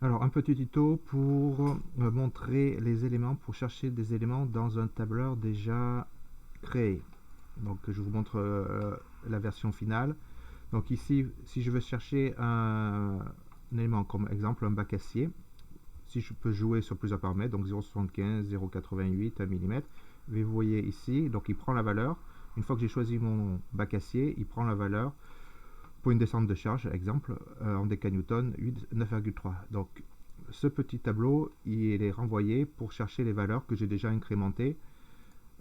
Alors, un petit tuto pour montrer les éléments, pour chercher des éléments dans un tableur déjà créé. Donc, je vous montre la version finale. Donc ici, si je veux chercher un élément, comme exemple un bac acier, si je peux jouer sur plusieurs paramètres, donc 0,75, 0,88, 1 mm, vous voyez ici, donc il prend la valeur. Une fois que j'ai choisi mon bac acier, il prend la valeur pour une descente de charge, exemple, en décanewton, 9,3. Donc ce petit tableau, il est renvoyé pour chercher les valeurs que j'ai déjà incrémentées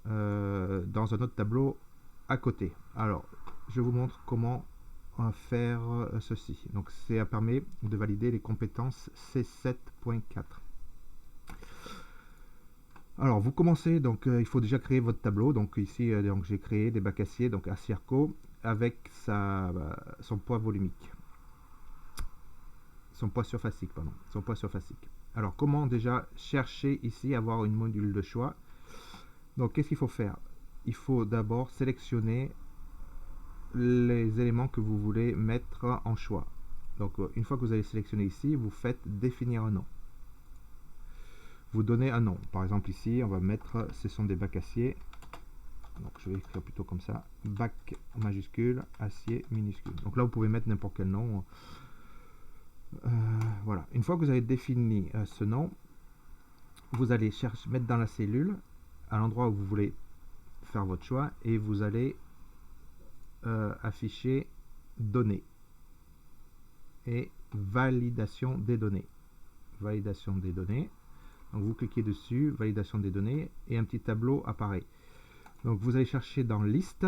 dans un autre tableau à côté. Alors, je vous montre comment faire ceci. Donc, ça permet de valider les compétences C7.4. Alors, vous commencez, donc il faut déjà créer votre tableau. Donc ici, donc, j'ai créé des bacs acier, donc Acierco, avec son poids volumique. Son poids surfacique, pardon. Son poids surfacique. Alors, comment déjà chercher ici, avoir une module de choix. Donc, qu'est-ce qu'il faut faire? Il faut d'abord sélectionner les éléments que vous voulez mettre en choix. Donc, une fois que vous avez sélectionné ici, vous faites définir un nom. Vous donnez un nom. Par exemple, ici, on va mettre, ce sont des bacs acier. Donc, je vais écrire plutôt comme ça. Bac majuscule, acier minuscule. Donc là, vous pouvez mettre n'importe quel nom. Voilà. Une fois que vous avez défini ce nom, vous allez mettre dans la cellule, à l'endroit où vous voulez faire votre choix, et vous allez afficher données et validation des données. Validation des données. Donc vous cliquez dessus, validation des données, et un petit tableau apparaît. Donc vous allez chercher dans liste,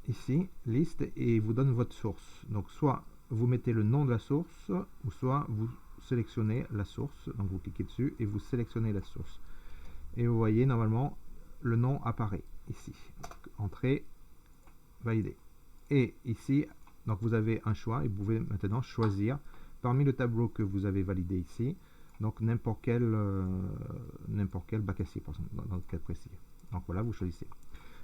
ici, liste, et il vous donne votre source. Donc soit vous mettez le nom de la source, ou soit vous sélectionnez la source. Donc vous cliquez dessus et vous sélectionnez la source. Et vous voyez, normalement, le nom apparaît ici. Donc, entrée, valider. Et ici, donc vous avez un choix et vous pouvez maintenant choisir parmi le tableau que vous avez validé ici, donc n'importe quel bac acier, par exemple, dans notre cas précis. Donc voilà, vous choisissez.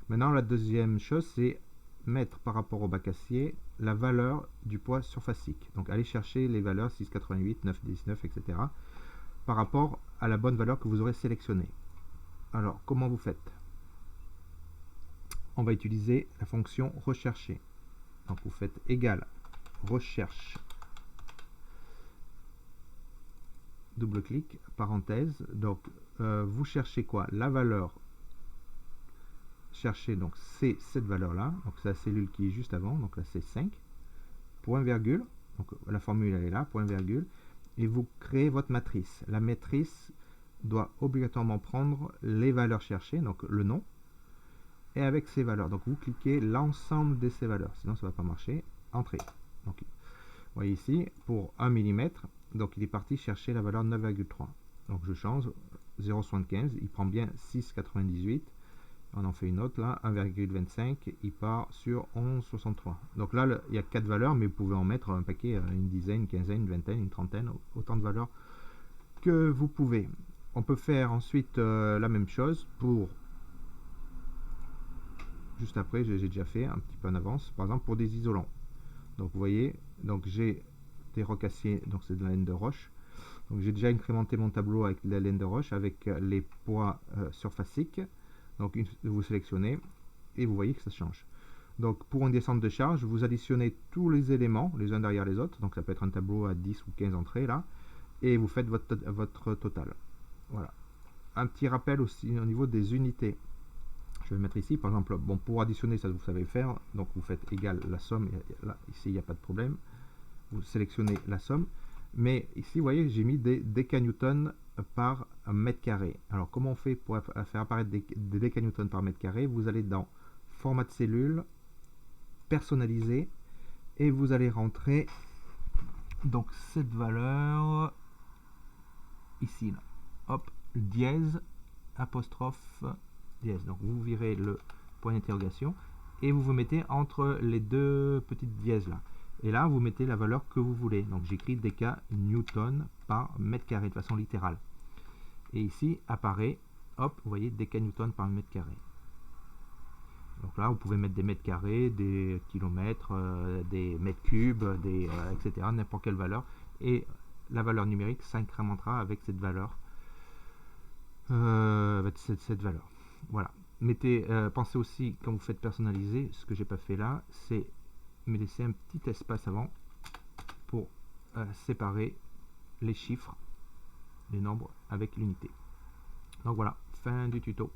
Maintenant, la deuxième chose, c'est mettre par rapport au bac acier la valeur du poids surfacique. Donc allez chercher les valeurs 6,88, 9,19, etc. par rapport à la bonne valeur que vous aurez sélectionnée. Alors, comment vous faites? On va utiliser la fonction rechercher. Donc vous faites égal recherche, double clic, parenthèse. Donc vous cherchez quoi? La valeur. Cherchez, donc c'est cette valeur là, donc c'est la cellule qui est juste avant, donc là c'est 5, point virgule, donc la formule elle est là, point virgule, et vous créez votre matrice. La matrice doit obligatoirement prendre les valeurs cherchées, donc le nom, et avec ces valeurs. Donc vous cliquez l'ensemble de ces valeurs, sinon ça ne va pas marcher. Entrée. Donc vous voyez ici, pour 1 mm, donc il est parti chercher la valeur 9,3. Donc je change, 0,75, il prend bien 6,98. On en fait une autre là, 1,25, il part sur 11,63. Donc là, il y a 4 valeurs, mais vous pouvez en mettre un paquet, une dizaine, une quinzaine, une vingtaine, une trentaine, autant de valeurs que vous pouvez. On peut faire ensuite la même chose pour, juste après, j'ai déjà fait un petit peu en avance, par exemple pour des isolants. Donc vous voyez, donc j'ai des rocs aciers, donc c'est de la laine de roche. Donc j'ai déjà incrémenté mon tableau avec la laine de roche, avec les poids surfaciques. Donc vous sélectionnez et vous voyez que ça change. Donc pour une descente de charge, vous additionnez tous les éléments les uns derrière les autres. Donc ça peut être un tableau à 10 ou 15 entrées là. Et vous faites votre total. Voilà. Un petit rappel aussi au niveau des unités. Je vais mettre ici, par exemple, bon, pour additionner, ça vous savez faire. Donc vous faites égal la somme. Là, ici, il n'y a pas de problème. Vous sélectionnez la somme. Mais ici, vous voyez, j'ai mis des décanewtons par mètre carré. Alors, comment on fait pour faire apparaître des décanewtons par mètre carré? Vous allez dans format de cellule, personnaliser, et vous allez rentrer donc cette valeur ici, là. Hop, dièse, apostrophe, dièse. Donc, vous virez le point d'interrogation et vous vous mettez entre les deux petites dièses là. Et là, vous mettez la valeur que vous voulez. Donc, j'écris décanewton par mètre carré de façon littérale. Et ici, apparaît, hop, vous voyez, décanewton par mètre carré. Donc là, vous pouvez mettre des mètres carrés, des kilomètres, des mètres cubes, etc., n'importe quelle valeur. Et la valeur numérique s'incrémentera avec cette valeur. Voilà. Pensez aussi, quand vous faites personnaliser, ce que j'ai pas fait là, c'est me laisser un petit espace avant pour séparer les chiffres, les nombres avec l'unité. Donc voilà, fin du tuto.